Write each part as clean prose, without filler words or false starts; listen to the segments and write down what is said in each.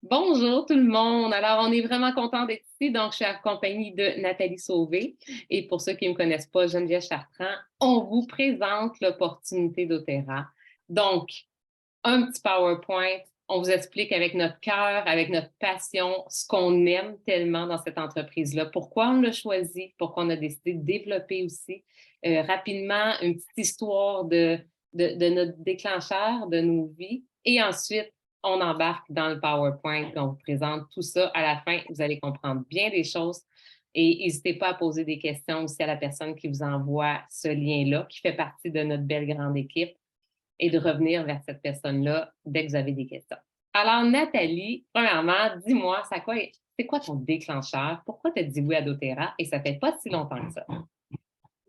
Bonjour tout le monde. Alors, on est vraiment content d'être ici. Donc, je suis accompagnée de Nathalie Sauvé. Et pour ceux qui ne me connaissent pas, Geneviève Chartrand, on vous présente l'opportunité d'Otera. Donc, un petit PowerPoint. On vous explique avec notre cœur, avec notre passion, ce qu'on aime tellement dans cette entreprise-là, pourquoi on l'a choisi, pourquoi on a décidé de développer aussi rapidement une petite histoire de notre déclencheur, de nos vies. Et ensuite, on embarque dans le PowerPoint, on vous présente tout ça. À la fin, vous allez comprendre bien des choses. Et n'hésitez pas à poser des questions aussi à la personne qui vous envoie ce lien-là, qui fait partie de notre belle grande équipe, et de revenir vers cette personne-là dès que vous avez des questions. Alors, Nathalie, premièrement, dis-moi, c'est quoi ton déclencheur? Pourquoi tu as dit oui à doTERRA? Et ça fait pas si longtemps que ça.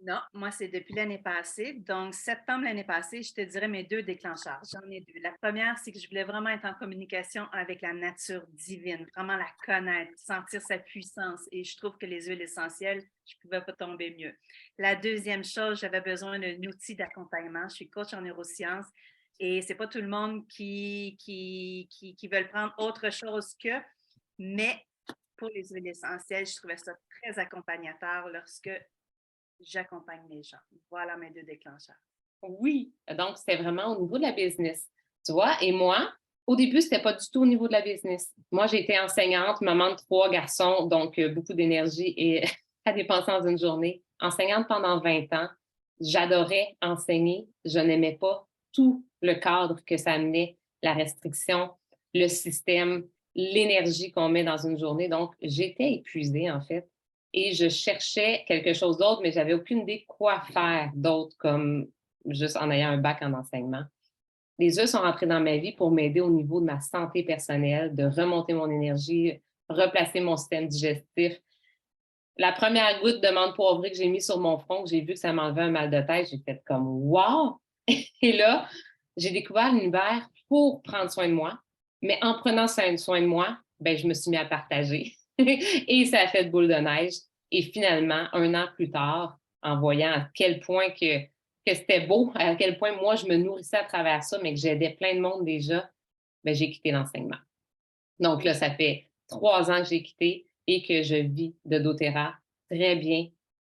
Non, moi, c'est depuis l'année passée. Donc, septembre l'année passée, je te dirais mes deux déclencheurs. J'en ai deux. La première, c'est que je voulais vraiment être en communication avec la nature divine, vraiment la connaître, sentir sa puissance. Et je trouve que les huiles essentielles, je ne pouvais pas tomber mieux. La deuxième chose, j'avais besoin d'un outil d'accompagnement. Je suis coach en neurosciences et c'est pas tout le monde qui veulent prendre autre chose que, mais pour les huiles essentielles, je trouvais ça très accompagnateur lorsque j'accompagne les gens. Voilà mes deux déclencheurs. Oui, donc c'était vraiment au niveau de la business. Tu vois, et moi, au début, c'était pas du tout au niveau de la business. Moi, j'ai été enseignante, maman de 3 garçons, donc beaucoup d'énergie et à dépenser dans une journée. Enseignante pendant 20 ans, j'adorais enseigner. Je n'aimais pas tout le cadre que ça amenait, la restriction, le système, l'énergie qu'on met dans une journée. Donc, j'étais épuisée, en fait, et je cherchais quelque chose d'autre, mais j'avais aucune idée quoi faire d'autre comme juste en ayant un bac en enseignement. Les œufs sont rentrés dans ma vie pour m'aider au niveau de ma santé personnelle, de remonter mon énergie, replacer mon système digestif. La première goutte de menthe poivrée que j'ai mis sur mon front, que j'ai vu que ça m'enlevait un mal de tête, j'ai fait comme wow! Et là, j'ai découvert l'univers pour prendre soin de moi. Mais en prenant soin de moi, ben, je me suis mis à partager. Et ça a fait de boule de neige. Et finalement, un an plus tard, en voyant à quel point que c'était beau, à quel point moi, je me nourrissais à travers ça, mais que j'aidais plein de monde déjà, ben, j'ai quitté l'enseignement. Donc là, ça fait 3 ans que j'ai quitté et que je vis de doTERRA très bien,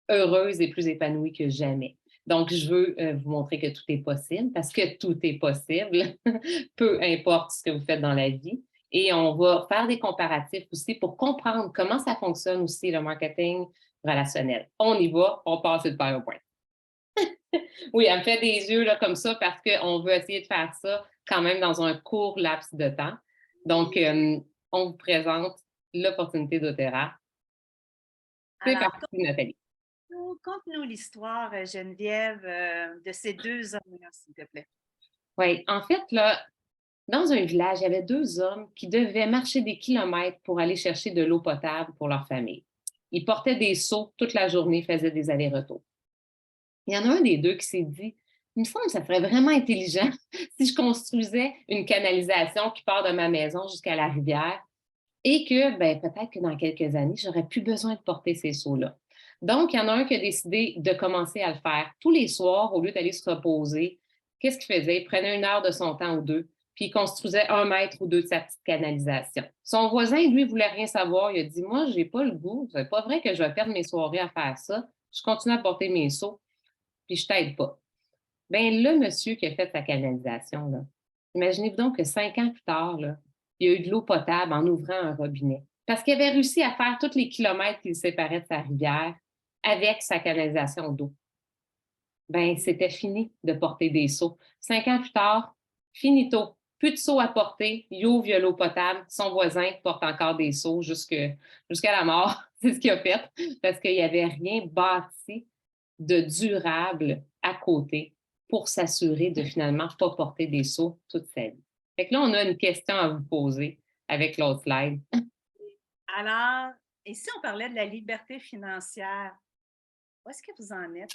heureuse et plus épanouie que jamais. Donc, je veux vous montrer que tout est possible parce que tout est possible, peu importe ce que vous faites dans la vie. Et on va faire des comparatifs aussi pour comprendre comment ça fonctionne aussi le marketing relationnel. On y va, on passe le PowerPoint. Oui, elle me fait des yeux là, comme ça parce qu'on veut essayer de faire ça quand même dans un court laps de temps. Donc, on vous présente l'opportunité d'Otera. C'est Alors, parti, Nathalie. conte-nous l'histoire, Geneviève, de ces deux hommes-là, s'il te plaît. Oui, en fait, là, dans un village, il y avait 2 hommes qui devaient marcher des kilomètres pour aller chercher de l'eau potable pour leur famille. Ils portaient des seaux toute la journée, faisaient des allers-retours. Il y en a un des deux qui s'est dit, il me semble que ça serait vraiment intelligent si je construisais une canalisation qui part de ma maison jusqu'à la rivière et que ben, peut-être que dans quelques années, j'aurais plus besoin de porter ces seaux-là. Donc, il y en a un qui a décidé de commencer à le faire tous les soirs au lieu d'aller se reposer. Qu'est-ce qu'il faisait? Il prenait 1 heure de son temps ou deux, puis il construisait 1 mètre ou deux de sa petite canalisation. Son voisin, lui, voulait rien savoir. Il a dit, moi, j'ai pas le goût. C'est pas vrai que je vais perdre mes soirées à faire ça. Je continue à porter mes seaux, puis je t'aide pas. Bien, le monsieur qui a fait sa canalisation, là, imaginez-vous donc que 5 ans plus tard, là, il y a eu de l'eau potable en ouvrant un robinet. Parce qu'il avait réussi à faire tous les kilomètres qui le séparaient de sa rivière avec sa canalisation d'eau. Ben, c'était fini de porter des seaux. 5 ans plus tard, finito. Plus de seaux à porter. Il ouvre, il y a l'eau potable. Son voisin porte encore des seaux jusqu'à la mort. C'est ce qu'il a fait. Parce qu'il n'y avait rien bâti de durable à côté pour s'assurer de finalement pas porter des seaux toute sa vie. Fait que là, on a une question à vous poser avec l'autre slide. Alors, et si on parlait de la liberté financière, où est-ce que vous en êtes?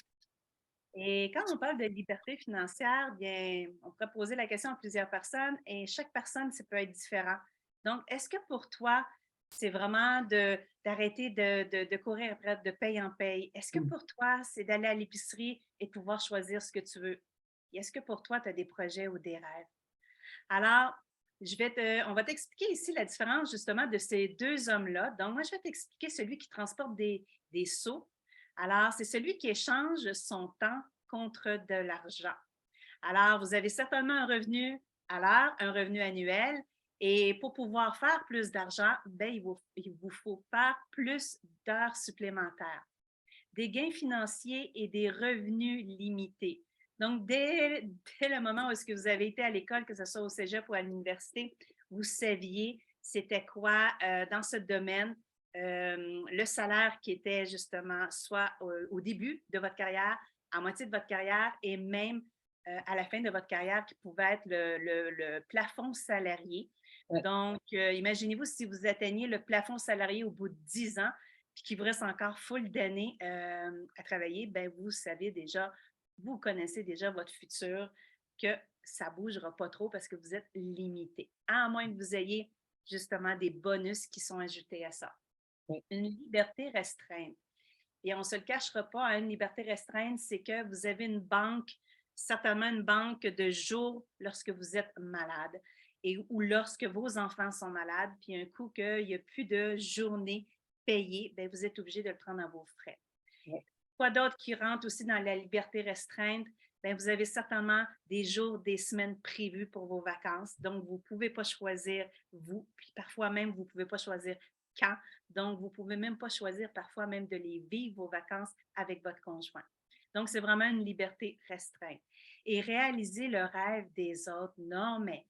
Et quand on parle de liberté financière, bien, on pourrait poser la question à plusieurs personnes et chaque personne, ça peut être différent. Donc, est-ce que pour toi, c'est vraiment d'arrêter de courir après de paye en paye? Est-ce que pour toi, c'est d'aller à l'épicerie et de pouvoir choisir ce que tu veux? Et est-ce que pour toi, tu as des projets ou des rêves? Alors, On va t'expliquer ici la différence justement de ces deux hommes-là. Donc, moi, je vais t'expliquer celui qui transporte des seaux. Alors, c'est celui qui échange son temps contre de l'argent. Alors, vous avez certainement un revenu à l'heure, un revenu annuel. Et pour pouvoir faire plus d'argent, ben, il vous faut faire plus d'heures supplémentaires, des gains financiers et des revenus limités. Donc, dès le moment où est-ce que vous avez été à l'école, que ce soit au cégep ou à l'université, vous saviez c'était quoi dans ce domaine le salaire qui était justement soit au début de votre carrière, à moitié de votre carrière et même à la fin de votre carrière qui pouvait être le plafond salarié. Ouais. Donc, imaginez-vous si vous atteignez le plafond salarié au bout de 10 ans, puis qu'il vous reste encore full d'années à travailler, ben vous savez déjà, vous connaissez déjà votre futur, que ça ne bougera pas trop parce que vous êtes limité, à moins que vous ayez justement des bonus qui sont ajoutés à ça. Oui. Une liberté restreinte. Et on ne se le cachera pas, hein, une liberté restreinte, c'est que vous avez une banque, certainement une banque de jours lorsque vous êtes malade ou lorsque vos enfants sont malades, puis un coup qu'il n'y a plus de journée payée, bien, vous êtes obligé de le prendre à vos frais. Oui. Quoi d'autre qui rentre aussi dans la liberté restreinte? Bien, vous avez certainement des jours, des semaines prévues pour vos vacances. Donc, vous ne pouvez pas choisir vous, puis parfois même, vous ne pouvez pas choisir quand. Donc, vous ne pouvez même pas choisir parfois même de les vivre, vos vacances, avec votre conjoint. Donc, c'est vraiment une liberté restreinte. Et réaliser le rêve des autres, non, mais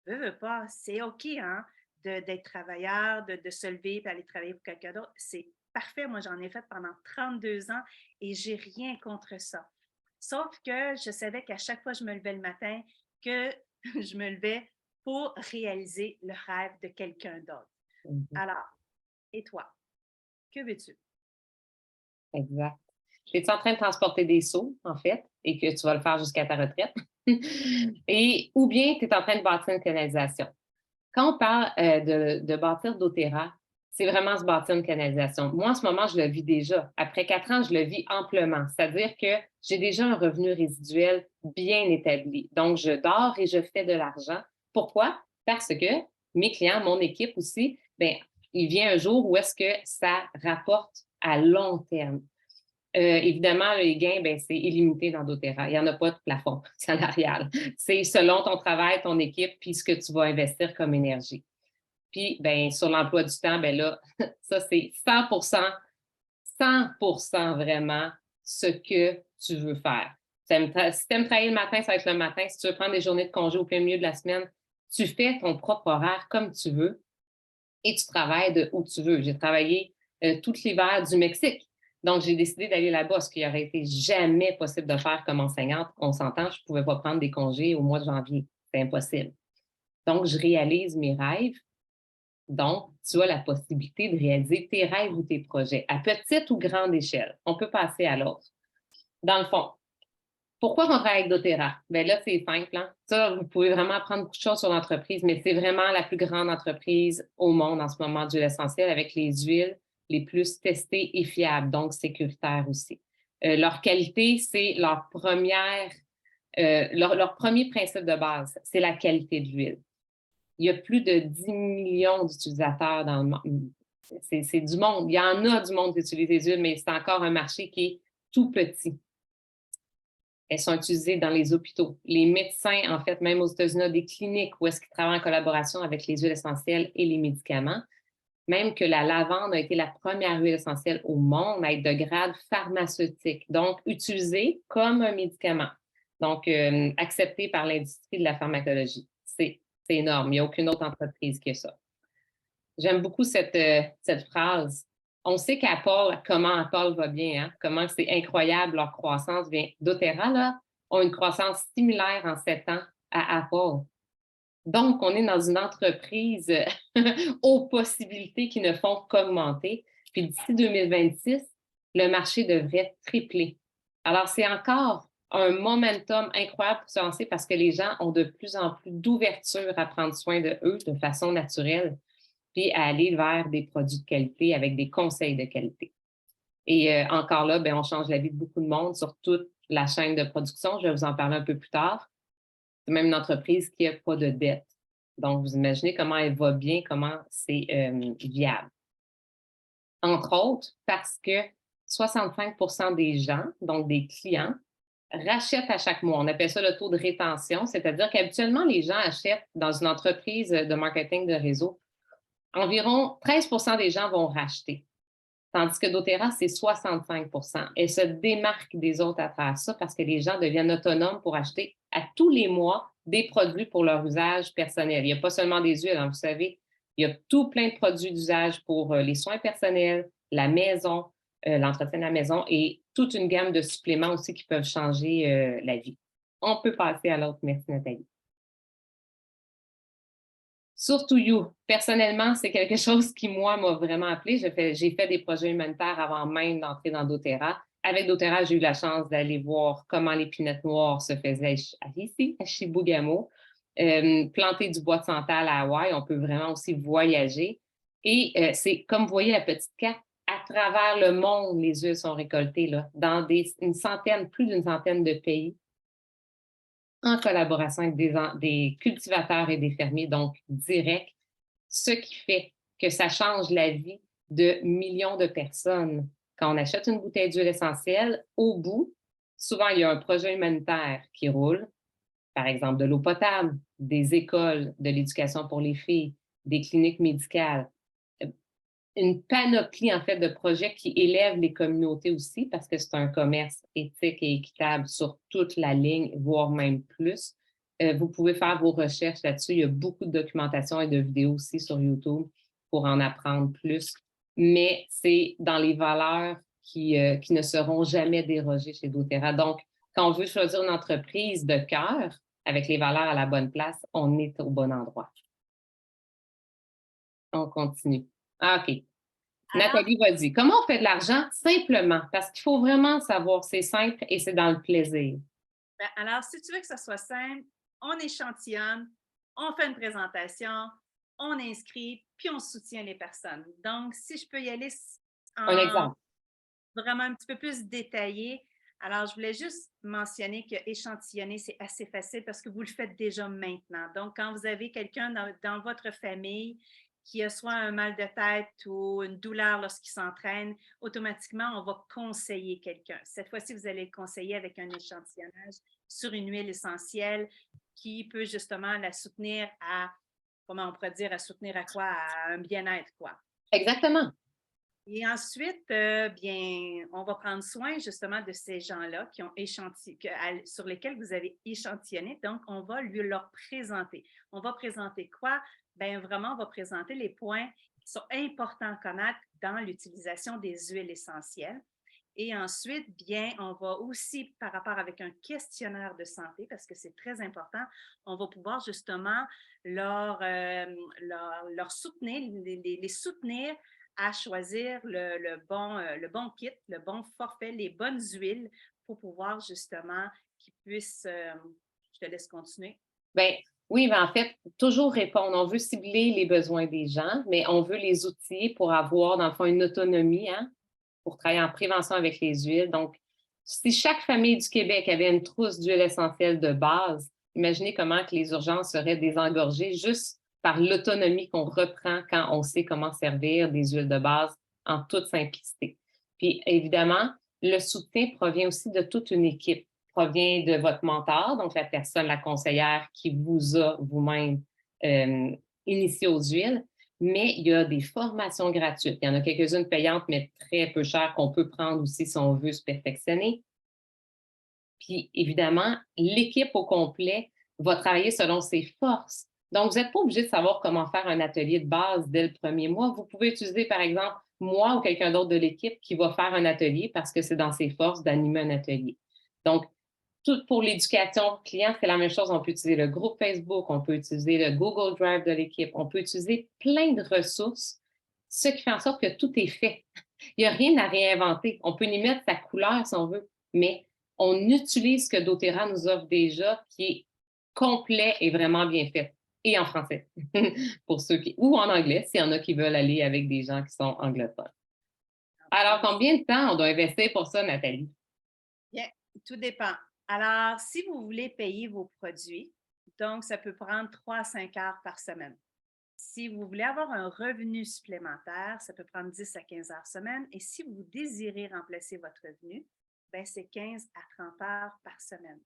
veux pas, c'est OK hein, d'être travailleur, de se lever et aller travailler pour quelqu'un d'autre. C'est parfait. Moi, j'en ai fait pendant 32 ans et j'ai rien contre ça. Sauf que je savais qu'à chaque fois que je me levais le matin, que je me levais pour réaliser le rêve de quelqu'un d'autre. Alors, et toi, que veux-tu? Exact. Es-tu en train de transporter des seaux, en fait, et que tu vas le faire jusqu'à ta retraite? Ou bien tu es en train de bâtir une canalisation. Quand on parle de bâtir doTERRA, c'est vraiment se bâtir une canalisation. Moi, en ce moment, je le vis déjà. Après 4 ans, je le vis amplement. C'est-à-dire que j'ai déjà un revenu résiduel bien établi. Donc, je dors et je fais de l'argent. Pourquoi? Parce que mes clients, mon équipe aussi, bien, il vient un jour où est-ce que ça rapporte à long terme. Évidemment, les gains, ben, c'est illimité dans doTERRA. Il n'y en a pas de plafond salarial. C'est selon ton travail, ton équipe, puis ce que tu vas investir comme énergie. Puis, ben, sur l'emploi du temps, ben là, ça, c'est 100% vraiment ce que tu veux faire. Si tu aimes travailler le matin, ça va être le matin. Si tu veux prendre des journées de congé au plein milieu de la semaine, tu fais ton propre horaire comme tu veux et tu travailles de où tu veux. J'ai travaillé tout l'hiver du Mexique. Donc, j'ai décidé d'aller là-bas, ce qui aurait été jamais possible de faire comme enseignante. On s'entend, je ne pouvais pas prendre des congés au mois de janvier. C'est impossible. Donc, je réalise mes rêves. Donc, tu as la possibilité de réaliser tes rêves ou tes projets à petite ou grande échelle. On peut passer à l'autre. Dans le fond, pourquoi on travaille avec doTERRA? Bien là, c'est simple. Hein? Ça, vous pouvez vraiment apprendre beaucoup de choses sur l'entreprise, mais c'est vraiment la plus grande entreprise au monde en ce moment d'huile essentielle avec les huiles les plus testées et fiables, donc sécuritaires aussi. Leur qualité, c'est leur premier principe de base, c'est la qualité de l'huile. Il y a plus de 10 millions d'utilisateurs dans le monde. C'est du monde. Il y en a du monde qui utilise les huiles, mais c'est encore un marché qui est tout petit. Elles sont utilisées dans les hôpitaux. Les médecins, en fait, même aux États-Unis, des cliniques où est-ce qu'ils travaillent en collaboration avec les huiles essentielles et les médicaments. Même que la lavande a été la première huile essentielle au monde à être de grade pharmaceutique, donc utilisée comme un médicament. Donc, acceptée par l'industrie de la pharmacologie. C'est énorme. Il n'y a aucune autre entreprise que ça. J'aime beaucoup cette phrase. On sait qu'Apple, comment Apple va bien, hein? Comment c'est incroyable leur croissance. Bien, doTERRA, là, ont une croissance similaire en 7 ans à Apple. Donc, on est dans une entreprise aux possibilités qui ne font qu'augmenter. Puis d'ici 2026, le marché devrait tripler. Alors, c'est encore un momentum incroyable pour se lancer parce que les gens ont de plus en plus d'ouverture à prendre soin de eux de façon naturelle, puis à aller vers des produits de qualité avec des conseils de qualité. Et encore là, bien, on change la vie de beaucoup de monde sur toute la chaîne de production. Je vais vous en parler un peu plus tard. C'est même une entreprise qui n'a pas de dette. Donc, vous imaginez comment elle va bien, comment c'est viable. Entre autres, parce que 65 des gens, donc des clients, rachètent à chaque mois. On appelle ça le taux de rétention, c'est-à-dire qu'habituellement, les gens achètent dans une entreprise de marketing de réseau. Environ 13 des gens vont racheter, tandis que doTERRA, c'est 65. Elle se démarque des autres à travers ça parce que les gens deviennent autonomes pour acheter à tous les mois des produits pour leur usage personnel. Il n'y a pas seulement des huiles, hein, vous savez, il y a tout plein de produits d'usage pour les soins personnels, la maison, l'entretien de la maison et toute une gamme de suppléments aussi qui peuvent changer la vie. On peut passer à l'autre. Merci, Nathalie. Surtout You. Personnellement, c'est quelque chose qui, moi, m'a vraiment appelé. J'ai fait des projets humanitaires avant même d'entrer dans doTERRA. Avec doTERRA, j'ai eu la chance d'aller voir comment l'épinette noire se faisait ici, à Chibougamau. Planter du bois de santal à Hawaï, on peut vraiment aussi voyager. Et c'est, comme vous voyez la petite carte, à travers le monde, les huiles sont récoltées là, dans plus d'une centaine de pays, en collaboration avec des cultivateurs et des fermiers, donc direct, ce qui fait que ça change la vie de millions de personnes. Quand on achète une bouteille d'huile essentielle, au bout, souvent, il y a un projet humanitaire qui roule, par exemple de l'eau potable, des écoles, de l'éducation pour les filles, des cliniques médicales, une panoplie, en fait, de projets qui élèvent les communautés aussi, parce que c'est un commerce éthique et équitable sur toute la ligne, voire même plus. Vous pouvez faire vos recherches là-dessus. Il y a beaucoup de documentation et de vidéos aussi sur YouTube pour en apprendre plus. Mais c'est dans les valeurs qui ne seront jamais dérogées chez doTERRA. Donc, quand on veut choisir une entreprise de cœur, avec les valeurs à la bonne place, on est au bon endroit. On continue. Ah, OK. Nathalie, vas-y. Comment on fait de l'argent? Simplement, parce qu'il faut vraiment savoir, c'est simple et c'est dans le plaisir. Alors, si tu veux que ça soit simple, on échantillonne, on fait une présentation, on inscrit, puis on soutient les personnes. Donc, si je peux y aller Un en exemple. vraiment un petit peu plus détaillé, alors je voulais juste mentionner que échantillonner, c'est assez facile parce que vous le faites déjà maintenant. Donc, quand vous avez quelqu'un dans votre famille qui a soit un mal de tête ou une douleur lorsqu'il s'entraîne, automatiquement, on va conseiller quelqu'un. Cette fois-ci, vous allez le conseiller avec un échantillonnage sur une huile essentielle qui peut justement la soutenir à, comment on pourrait dire, à soutenir à quoi? À un bien-être, quoi. Exactement. Et ensuite, bien, on va prendre soin justement de ces gens-là qui ont sur lesquels vous avez échantillonné. Donc, on va leur présenter. On va présenter quoi? Bien, vraiment, on va présenter les points qui sont importants à connaître dans l'utilisation des huiles essentielles. Et ensuite, bien, on va aussi, par rapport avec un questionnaire de santé, parce que c'est très important, on va pouvoir justement leur soutenir, les soutenir à choisir le bon kit, le bon forfait, les bonnes huiles pour pouvoir justement qu'ils puissent, je te laisse continuer. Bien, oui, mais en fait, toujours répondre. On veut cibler les besoins des gens, mais on veut les outiller pour avoir, dans le fond, une autonomie, hein, pour travailler en prévention avec les huiles. Donc, si chaque famille du Québec avait une trousse d'huile essentielle de base, imaginez comment que les urgences seraient désengorgées juste par l'autonomie qu'on reprend quand on sait comment servir des huiles de base en toute simplicité. Puis, évidemment, le soutien provient aussi de toute une équipe, provient de votre mentor, donc la personne, la conseillère qui vous a vous-même initié aux huiles, mais il y a des formations gratuites. Il y en a quelques-unes payantes, mais très peu chères qu'on peut prendre aussi si on veut se perfectionner. Puis, évidemment, l'équipe au complet va travailler selon ses forces. Donc, vous n'êtes pas obligé de savoir comment faire un atelier de base dès le premier mois. Vous pouvez utiliser, par exemple, moi ou quelqu'un d'autre de l'équipe qui va faire un atelier parce que c'est dans ses forces d'animer un atelier. Donc, tout pour l'éducation client, c'est la même chose. On peut utiliser le groupe Facebook, on peut utiliser le Google Drive de l'équipe, on peut utiliser plein de ressources, ce qui fait en sorte que tout est fait. Il n'y a rien à réinventer. On peut y mettre sa couleur si on veut, mais on utilise ce que doTERRA nous offre déjà, qui est complet et vraiment bien fait. Et en français, pour ceux qui, ou en anglais, s'il y en a qui veulent aller avec des gens qui sont anglophones. Alors, combien de temps on doit investir pour ça, Nathalie? Bien, tout dépend. Alors, si vous voulez payer vos produits, Donc, ça peut prendre 3 à 5 heures par semaine. Si vous voulez avoir un revenu supplémentaire, ça peut prendre 10 à 15 heures semaine. Et si vous désirez remplacer votre revenu, ben c'est 15 à 30 heures par semaine.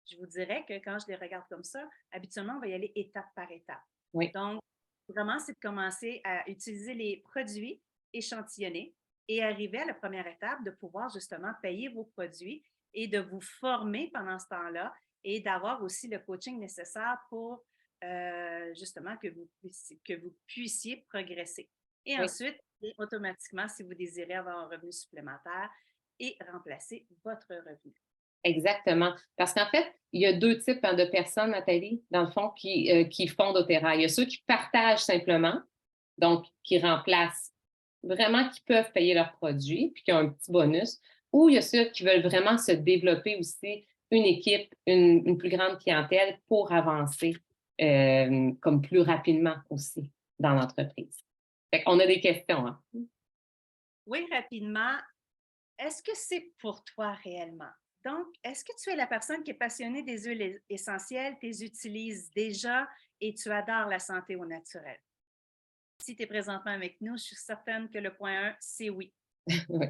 Je vous dirais que quand je les regarde comme ça, habituellement, on va y aller étape par étape. Oui. Donc, vraiment, c'est de commencer à utiliser les produits échantillonnés et arriver à la première étape de pouvoir justement payer vos produits et de vous former pendant ce temps-là et d'avoir aussi le coaching nécessaire pour justement que vous puissiez progresser. Et Oui. ensuite, automatiquement, si vous désirez avoir un revenu supplémentaire et remplacer votre revenu. Exactement. Parce qu'en fait, il y a deux types de personnes, Nathalie, dans le fond, qui font doTERRA. Il y a ceux qui partagent simplement, donc qui remplacent vraiment, qui peuvent payer leurs produits, puis qui ont un petit bonus, ou il y a ceux qui veulent vraiment se développer aussi une équipe, une plus grande clientèle pour avancer comme plus rapidement aussi dans l'entreprise. Fait qu'on a des questions. Hein? Oui, rapidement, est-ce que c'est pour toi réellement? Donc, est-ce que tu es la personne qui est passionnée des huiles essentielles, tu les utilises déjà et tu adores la santé au naturel? Si tu es présentement avec nous, je suis certaine que le point 1, c'est oui. Oui.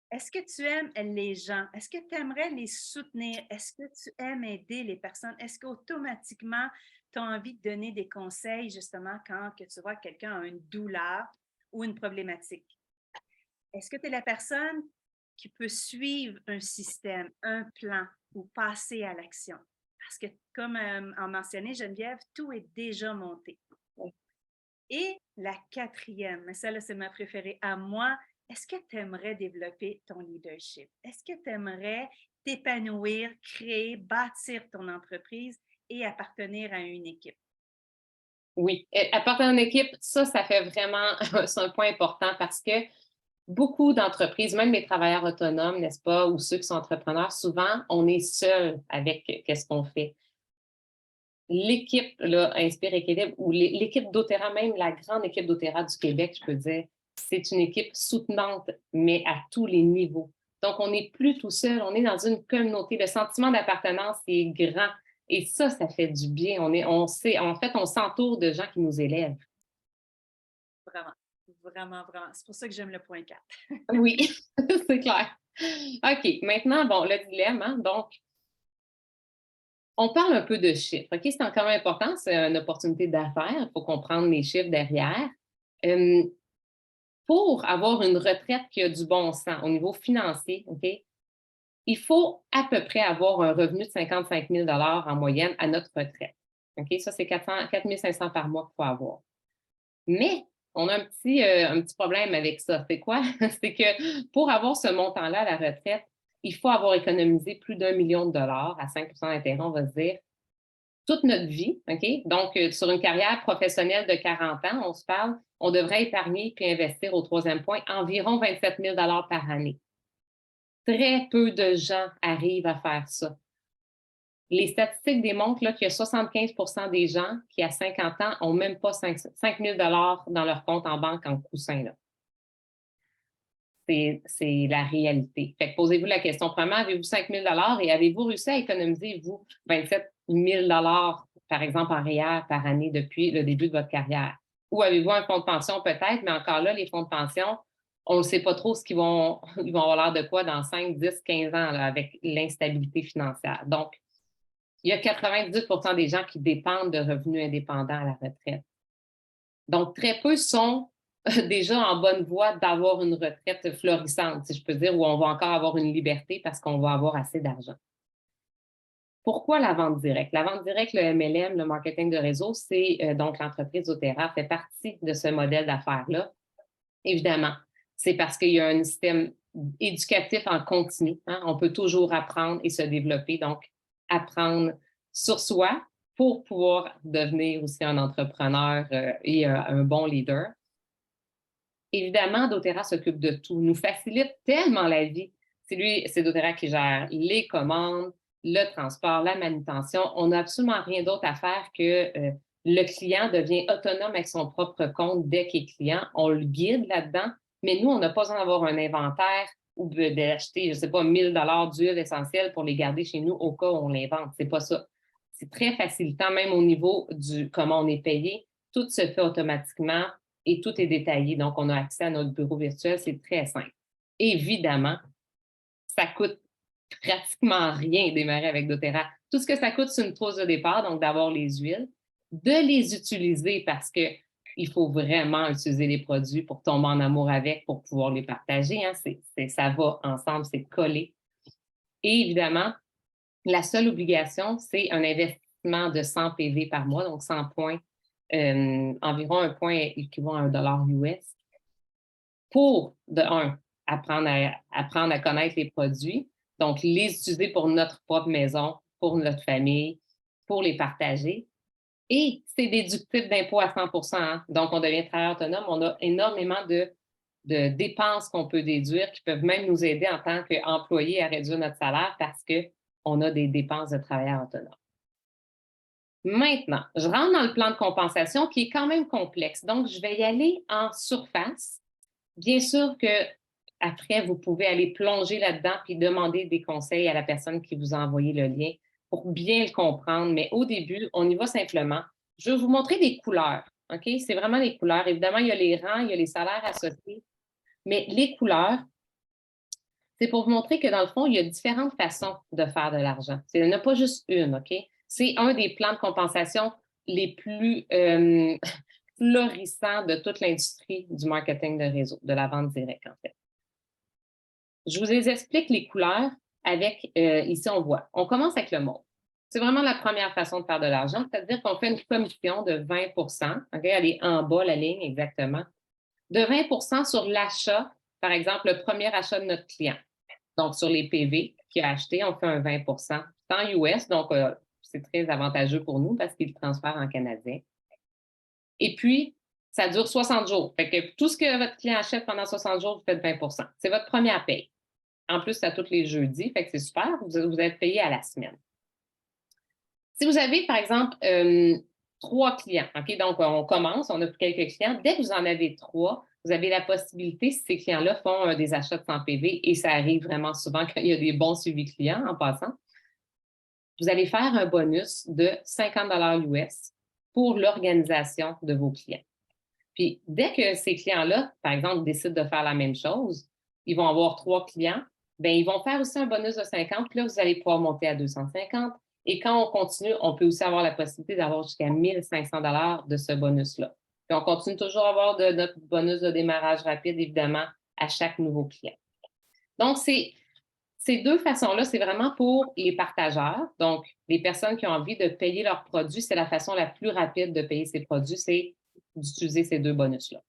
Est-ce que tu aimes les gens? Est-ce que tu aimerais les soutenir? Est-ce que tu aimes aider les personnes? Est-ce qu'automatiquement, tu as envie de donner des conseils justement quand que tu vois que quelqu'un a une douleur ou une problématique? Est-ce que tu es la personne qui peut suivre un système, un plan ou passer à l'action? Parce que, comme en mentionné Geneviève, tout est déjà monté. Et la quatrième, mais celle-là, c'est ma préférée à moi, est-ce que tu aimerais développer ton leadership? Est-ce que tu aimerais t'épanouir, créer, bâtir ton entreprise et appartenir à une équipe? Oui. Apporter une équipe, ça fait vraiment, c'est un point important parce que beaucoup d'entreprises, même les travailleurs autonomes, n'est-ce pas, ou ceux qui sont entrepreneurs, souvent, on est seul avec qu'est-ce qu'on fait. L'équipe, là, Inspire Équilibre, ou l'équipe doTERRA, même la grande équipe doTERRA du Québec, je peux dire, c'est une équipe soutenante, mais à tous les niveaux. Donc, on n'est plus tout seul, on est dans une communauté. Le sentiment d'appartenance est grand. Et ça fait du bien. On sait, en fait, on s'entoure de gens qui nous élèvent. Vraiment, vraiment, vraiment. C'est pour ça que j'aime le point 4. Oui, c'est clair. OK, maintenant, bon, le dilemme, hein, donc, on parle un peu de chiffres. OK, c'est quand même important, c'est une opportunité d'affaires, il faut comprendre les chiffres derrière. Pour avoir une retraite qui a du bon sens au niveau financier, OK, il faut à peu près avoir un revenu de 55 000 en moyenne à notre retraite. OK, ça, c'est 4 500 par mois qu'il faut avoir. Mais on a un petit problème avec ça. C'est quoi? C'est que pour avoir ce montant-là à la retraite, il faut avoir économisé plus d'1 million de dollars à 5 d'intérêt, on va se dire, toute notre vie. OK? Donc, sur une carrière professionnelle de 40 ans, on se parle, on devrait épargner puis investir au troisième point environ 27 000 par année. Très peu de gens arrivent à faire ça. Les statistiques démontrent qu'il y a 75 des gens qui, à 50 ans, n'ont même pas 5 000 dans leur compte en banque en coussin. Là. C'est la réalité. Fait que posez-vous la question, premièrement, avez-vous 5 000 et avez-vous réussi à économiser, vous, 27 000 par exemple, en REER par année depuis le début de votre carrière? Ou avez-vous un fonds de pension peut-être, mais encore là, les fonds de pension, on ne sait pas trop ils vont avoir l'air de quoi dans 5, 10, 15 ans là, avec l'instabilité financière. Donc, il y a 90 des gens qui dépendent de revenus indépendants à la retraite. Donc, très peu sont déjà en bonne voie d'avoir une retraite florissante, si je peux dire, où on va encore avoir une liberté parce qu'on va avoir assez d'argent. Pourquoi la vente directe? La vente directe, le MLM, le marketing de réseau, c'est donc l'entreprise doTERRA fait partie de ce modèle d'affaires-là. Évidemment, c'est parce qu'il y a un système éducatif en continu. Hein? On peut toujours apprendre et se développer, donc apprendre sur soi pour pouvoir devenir aussi un entrepreneur et un bon leader. Évidemment, doTERRA s'occupe de tout, nous facilite tellement la vie. C'est doTERRA qui gère les commandes, le transport, la manutention. On n'a absolument rien d'autre à faire que le client devient autonome avec son propre compte dès qu'il est client. On le guide là-dedans, mais nous, on n'a pas besoin d'avoir un inventaire ou d'acheter, je ne sais pas, 1 000 d'huile essentielle pour les garder chez nous au cas où on l'invente. C'est pas ça. c'est très facilitant, même au niveau du comment on est payé. Tout se fait automatiquement et tout est détaillé. Donc, on a accès à notre bureau virtuel, c'est très simple. Évidemment, ça coûte pratiquement rien démarrer avec doTERRA. Tout ce que ça coûte, c'est une trousse de départ, donc d'avoir les huiles, de les utiliser parce que il faut vraiment utiliser les produits pour tomber en amour avec, pour pouvoir les partager. Hein. Ça va ensemble, c'est collé. Et évidemment, la seule obligation, c'est un investissement de 100 PV par mois, donc 100 points, environ un point équivaut à $1 US, pour, de un, apprendre à connaître les produits, donc les utiliser pour notre propre maison, pour notre famille, pour les partager. Et c'est déductible d'impôt à 100 hein? Donc, on devient travailleur autonome. On a énormément de dépenses qu'on peut déduire qui peuvent même nous aider en tant qu'employés à réduire notre salaire parce qu'on a des dépenses de travailleur autonome. Maintenant, je rentre dans le plan de compensation qui est quand même complexe. Donc, je vais y aller en surface. Bien sûr que après, vous pouvez aller plonger là-dedans puis demander des conseils à la personne qui vous a envoyé le lien pour bien le comprendre. Mais au début, on y va simplement. Je vais vous montrer des couleurs. OK? C'est vraiment les couleurs. Évidemment, il y a les rangs, il y a les salaires associés. Mais les couleurs, c'est pour vous montrer que dans le fond, il y a différentes façons de faire de l'argent. Il n'y en a pas juste une, OK? C'est un des plans de compensation les plus florissants de toute l'industrie du marketing de réseau, de la vente directe, en fait. Je vous explique les couleurs avec, ici on voit, on commence avec le mauve. C'est vraiment la première façon de faire de l'argent, c'est-à-dire qu'on fait une commission de 20 OK? Elle est en bas, la ligne, exactement. De 20 sur l'achat, par exemple, le premier achat de notre client. Donc, sur les PV qu'il a acheté, on fait un 20 C'est en US, donc c'est très avantageux pour nous parce qu'il le transfère en canadien. Et puis, ça dure 60 jours. Fait que tout ce que votre client achète pendant 60 jours, vous faites 20 C'est votre première paye. En plus, c'est à tous les jeudis, fait que c'est super, vous êtes payé à la semaine. Si vous avez, par exemple, 3 clients, OK, donc on commence, on a quelques clients. Dès que vous en avez 3, vous avez la possibilité, si ces clients-là font des achats de 100 PV, et ça arrive vraiment souvent quand il y a des bons suivis clients en passant, vous allez faire un bonus de 50 US pour l'organisation de vos clients. Puis, dès que ces clients-là, par exemple, décident de faire la même chose, ils vont avoir 3 clients, bien, ils vont faire aussi un bonus de 50, puis là, vous allez pouvoir monter à 250. Et quand on continue, on peut aussi avoir la possibilité d'avoir jusqu'à 1 500 de ce bonus-là. Puis, on continue toujours à avoir de notre bonus de démarrage rapide, évidemment, à chaque nouveau client. Donc, ces deux façons-là, c'est vraiment pour les partageurs, donc les personnes qui ont envie de payer leurs produits. C'est la façon la plus rapide de payer ces produits, c'est d'utiliser ces deux bonus-là.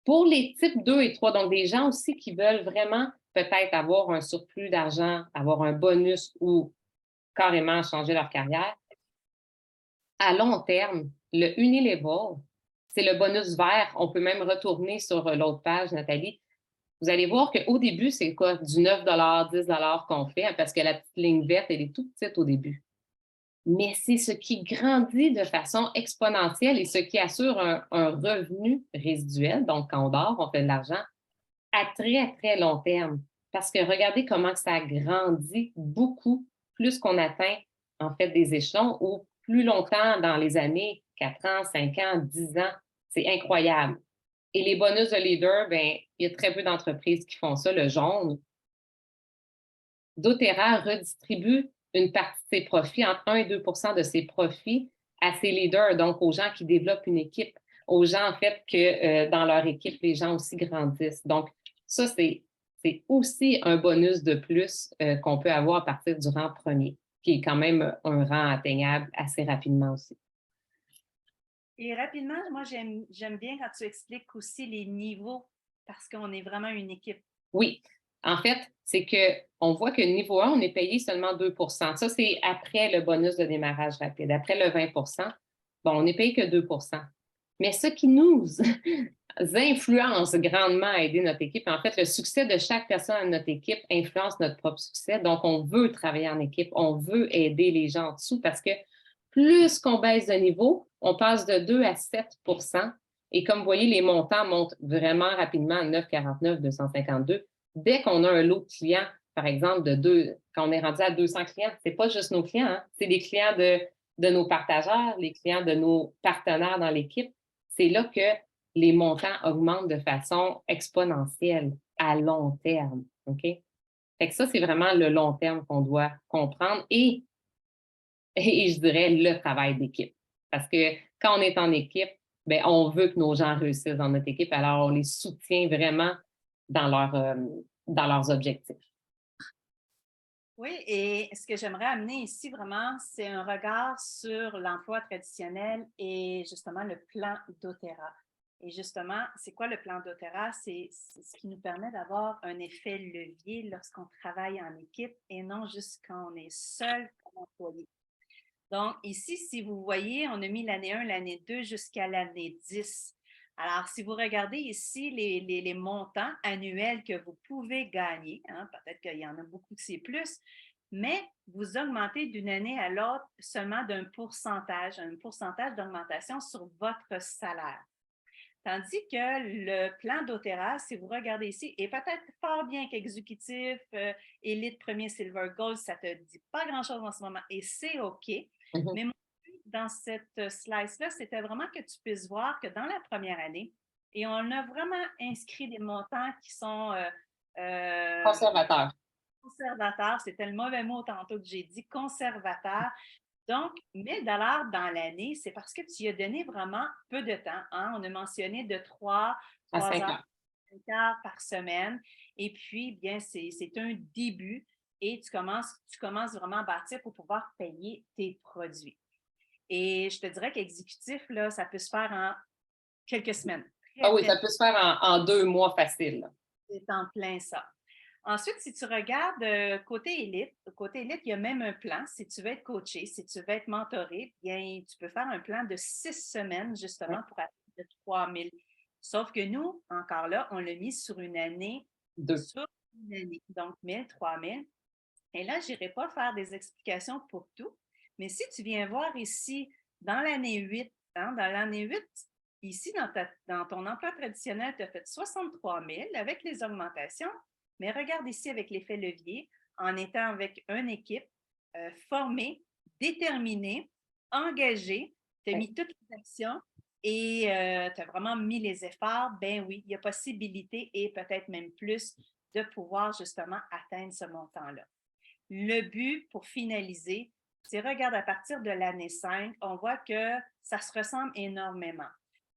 Pour les types 2 et 3, donc des gens aussi qui veulent vraiment peut-être avoir un surplus d'argent, avoir un bonus ou carrément changer leur carrière, à long terme, le Unilevel, c'est le bonus vert. On peut même retourner sur l'autre page, Nathalie. Vous allez voir qu'au début, c'est quoi? Du 9 10 qu'on fait, hein, parce que la petite ligne verte, elle est toute petite au début. Mais c'est ce qui grandit de façon exponentielle et ce qui assure un revenu résiduel. Donc, quand on dort, on fait de l'argent à très, très long terme. Parce que regardez comment ça grandit beaucoup plus qu'on atteint, en fait, des échelons ou plus longtemps dans les années, 4 ans, 5 ans, 10 ans. C'est incroyable. Et les bonus de leader, bien, il y a très peu d'entreprises qui font ça, le jaune. doTERRA redistribue une partie de ses profits, entre 1 et 2 de ses profits à ses leaders, donc aux gens qui développent une équipe, aux gens, en fait, que dans leur équipe, les gens aussi grandissent. Donc, ça, c'est aussi un bonus de plus qu'on peut avoir à partir du rang premier, qui est quand même un rang atteignable assez rapidement aussi. Et rapidement, moi, j'aime bien quand tu expliques aussi les niveaux, parce qu'on est vraiment une équipe. Oui. En fait, c'est qu'on voit que niveau 1, on est payé seulement 2 Ça, c'est après le bonus de démarrage rapide. Après le 20 bon, on n'est payé que 2 Mais ce qui nous influence grandement à aider notre équipe, en fait, le succès de chaque personne de notre équipe influence notre propre succès. Donc, on veut travailler en équipe, on veut aider les gens en dessous parce que plus qu'on baisse de niveau, on passe de 2 à 7 Et comme vous voyez, les montants montent vraiment rapidement à 9,49, 252. Dès qu'on a un lot de clients, par exemple, quand on est rendu à 200 clients, c'est pas juste nos clients, hein, c'est les clients de nos partageurs, les clients de nos partenaires dans l'équipe. C'est là que les montants augmentent de façon exponentielle à long terme. OK? Fait que ça, c'est vraiment le long terme qu'on doit comprendre et je dirais le travail d'équipe. Parce que quand on est en équipe, bien, on veut que nos gens réussissent dans notre équipe, alors on les soutient vraiment dans, dans leurs objectifs. Oui, et ce que j'aimerais amener ici vraiment, c'est un regard sur l'emploi traditionnel et justement le plan doTERRA. Et justement, c'est quoi le plan doTERRA? C'est ce qui nous permet d'avoir un effet levier lorsqu'on travaille en équipe et non juste quand on est seul comme employé. Donc, ici, si vous voyez, on a mis l'année 1, l'année 2 jusqu'à l'année 10. Alors, si vous regardez ici les montants annuels que vous pouvez gagner, hein, peut-être qu'il y en a beaucoup que c'est plus, mais vous augmentez d'une année à l'autre seulement d'un pourcentage, un pourcentage d'augmentation sur votre salaire. Tandis que le plan doTERRA, si vous regardez ici, est peut-être fort bien qu'exécutif, élite, premier, silver, gold, ça ne te dit pas grand-chose en ce moment et c'est OK. Mais mon but dans cette slice-là, c'était vraiment que tu puisses voir que dans la première année, et on a vraiment inscrit des montants qui sont Conservateur. conservateurs, c'était le mauvais mot tantôt que j'ai dit, conservateur. Donc, 1000 dollars dans l'année, c'est parce que tu y as donné vraiment peu de temps. Hein? On a mentionné de 3 À 5 heures, heures. 5 heures par semaine. Et puis, bien, c'est un début et tu commences vraiment à bâtir pour pouvoir payer tes produits. Et je te dirais qu'exécutif, là, ça peut se faire en quelques semaines. Ah oui, ça peut se faire en 2 mois facile. C'est en plein ça. Ensuite, si tu regardes côté élite, il y a même un plan. Si tu veux être coaché, si tu veux être mentoré, bien, tu peux faire un plan de 6 semaines justement pour atteindre 3000. Sauf que nous, encore là, on l'a mis sur une année. 2. Sur une année. Donc, 1000, 3000. Et là, je n'irai pas faire des explications pour tout. Mais si tu viens voir ici, dans l'année 8, hein, dans l'année 8, ici, dans ton emploi traditionnel, tu as fait 63 000 avec les augmentations. Mais regarde ici avec l'effet levier, en étant avec une équipe formée, déterminée, engagée, tu as mis toutes les actions et tu as vraiment mis les efforts. Ben oui, il y a possibilité et peut-être même plus de pouvoir justement atteindre ce montant-là. Le but, pour finaliser, c'est regarde à partir de l'année 5, on voit que ça se ressemble énormément.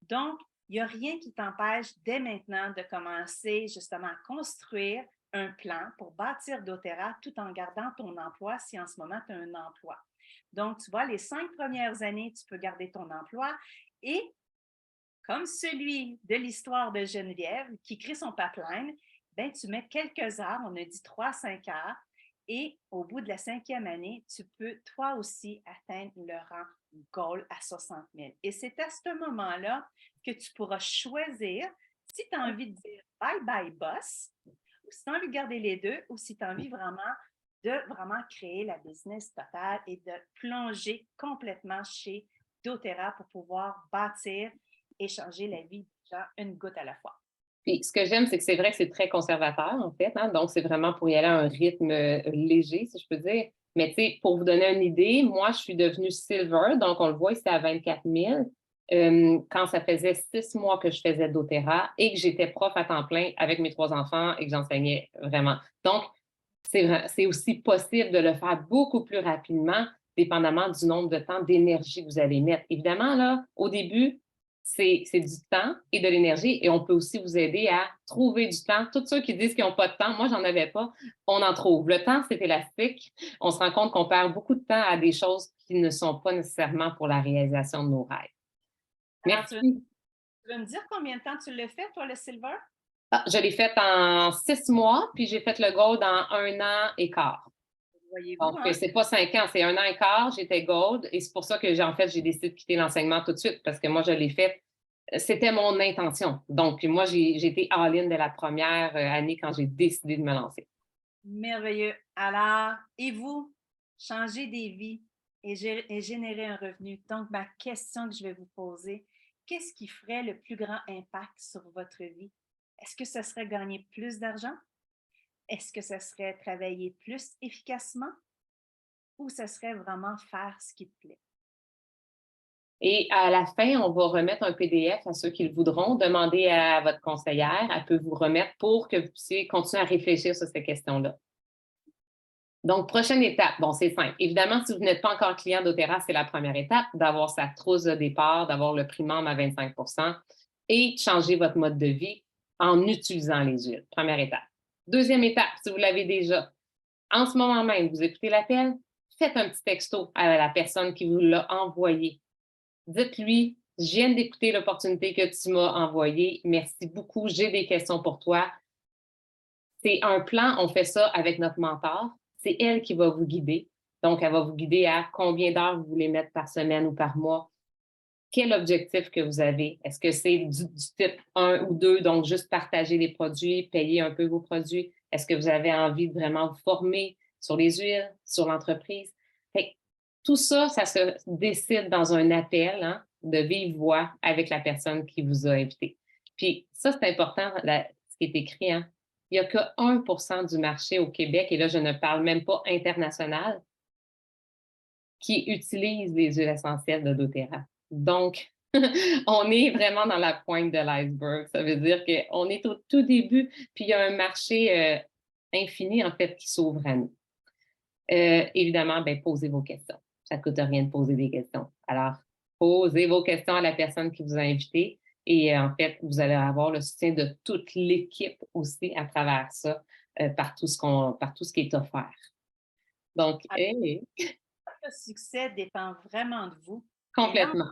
Donc, il n'y a rien qui t'empêche dès maintenant de commencer justement à construire un plan pour bâtir doTERRA tout en gardant ton emploi si en ce moment tu as un emploi. Donc, tu vois, les 5 premières années, tu peux garder ton emploi et comme celui de l'histoire de Geneviève qui crée son pipeline, ben, tu mets quelques heures, on a dit 3-5 heures, et au bout de la 5e année, tu peux toi aussi atteindre le rang goal à 60 000. Et c'est à ce moment-là que tu pourras choisir si tu as envie de dire bye-bye boss, ou si tu as envie de garder les deux, ou si tu as envie vraiment créer la business totale et de plonger complètement chez doTERRA pour pouvoir bâtir et changer la vie des gens une goutte à la fois. Puis ce que j'aime, c'est que c'est vrai que c'est très conservateur, en fait. Hein? Donc, c'est vraiment pour y aller à un rythme léger, si je peux dire. Mais tu sais, pour vous donner une idée, moi, je suis devenue silver, donc on le voit ici à 24 000, quand ça faisait 6 mois que je faisais doTERRA et que j'étais prof à temps plein avec mes 3 enfants et que j'enseignais vraiment. Donc, c'est aussi possible de le faire beaucoup plus rapidement, dépendamment du nombre de temps d'énergie que vous allez mettre. Évidemment, là, au début, c'est du temps et de l'énergie et on peut aussi vous aider à trouver du temps. Tous ceux qui disent qu'ils n'ont pas de temps, moi, j'en avais pas, on en trouve. Le temps, c'est élastique. On se rend compte qu'on perd beaucoup de temps à des choses qui ne sont pas nécessairement pour la réalisation de nos rêves. Alors, Merci. tu veux me dire combien de temps tu l'as fait, toi, le silver? Ah, je l'ai fait en 6 mois, puis j'ai fait le gold en 1 an et quart. Voyez-vous, Donc, hein? c'est pas 5 ans, c'est 1 an et quart, j'étais gold. Et c'est pour ça que j'ai décidé de quitter l'enseignement tout de suite, parce que moi, je l'ai fait. C'était mon intention. Donc, moi, j'ai été all-in dès la première année quand j'ai décidé de me lancer. Merveilleux. Alors, et vous, changez des vies et générer un revenu. Donc, ma question que je vais vous poser, qu'est-ce qui ferait le plus grand impact sur votre vie? Est-ce que ce serait gagner plus d'argent? est-ce que ce serait travailler plus efficacement ou ce serait vraiment faire ce qui te plaît? Et à la fin, on va remettre un PDF à ceux qui le voudront. Demandez à votre conseillère, elle peut vous remettre pour que vous puissiez continuer à réfléchir sur ces questions-là. Donc, prochaine étape, bon, c'est simple. Évidemment, si vous n'êtes pas encore client d'Otera, c'est la première étape, d'avoir sa trousse de départ, d'avoir le prix membre à 25 et de changer votre mode de vie en utilisant les huiles. Première étape. Deuxième étape, si vous l'avez déjà, en ce moment même, vous écoutez l'appel, faites un petit texto à la personne qui vous l'a envoyé. Dites-lui, je viens d'écouter l'opportunité que tu m'as envoyée. Merci beaucoup, j'ai des questions pour toi. C'est un plan, on fait ça avec notre mentor. C'est elle qui va vous guider. Donc, elle va vous guider à combien d'heures vous voulez mettre par semaine ou par mois. Quel objectif que vous avez? Est-ce que c'est du type 1 ou 2, donc juste partager les produits, payer un peu vos produits? Est-ce que vous avez envie de vraiment vous former sur les huiles, sur l'entreprise? Tout ça, ça se décide dans un appel, hein, de vive voix avec la personne qui vous a invité. Puis ça, c'est important, ce qui est écrit, hein. Il n'y a que 1 % du marché au Québec, et là, je ne parle même pas international, qui utilise les huiles essentielles de doTERRA. Donc, on est vraiment dans la pointe de l'iceberg. Ça veut dire qu'on est au tout début, puis il y a un marché infini, en fait, qui s'ouvre à nous. Évidemment, ben, posez vos questions. Ça ne coûte rien de poser des questions. Alors, posez vos questions à la personne qui vous a invité et en fait, vous allez avoir le soutien de toute l'équipe aussi à travers ça, par tout ce qui est offert. Donc, Le succès dépend vraiment de vous. complètement.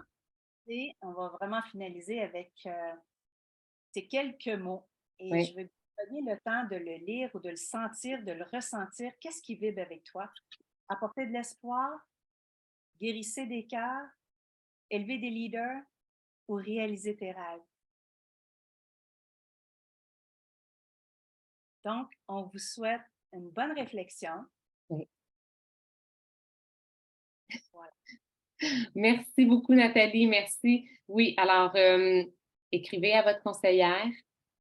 Et on va vraiment finaliser avec ces quelques mots. Et Oui. je vais vous donner le temps de le lire ou de le sentir, de le ressentir. Qu'est-ce qui vibre avec toi? Apporter de l'espoir, guérissez des cœurs, élever des leaders ou réaliser tes rêves. Donc, on vous souhaite une bonne réflexion. Oui. Voilà. Merci beaucoup, Nathalie. Merci. Oui, alors, écrivez à votre conseillère.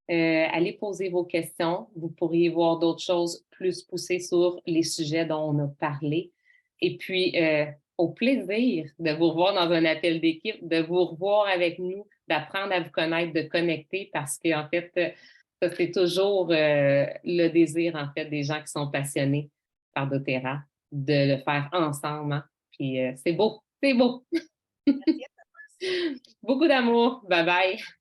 Allez poser vos questions. Vous pourriez voir d'autres choses plus poussées sur les sujets dont on a parlé. Et puis, au plaisir de vous revoir dans un appel d'équipe, de vous revoir avec nous, d'apprendre à vous connaître, de connecter, parce qu'en fait, ça, c'est toujours le désir, en fait, des gens qui sont passionnés par doTERRA, de le faire ensemble, hein. Puis, c'est beau, c'est beau. Merci à toi. Beaucoup d'amour. Bye bye.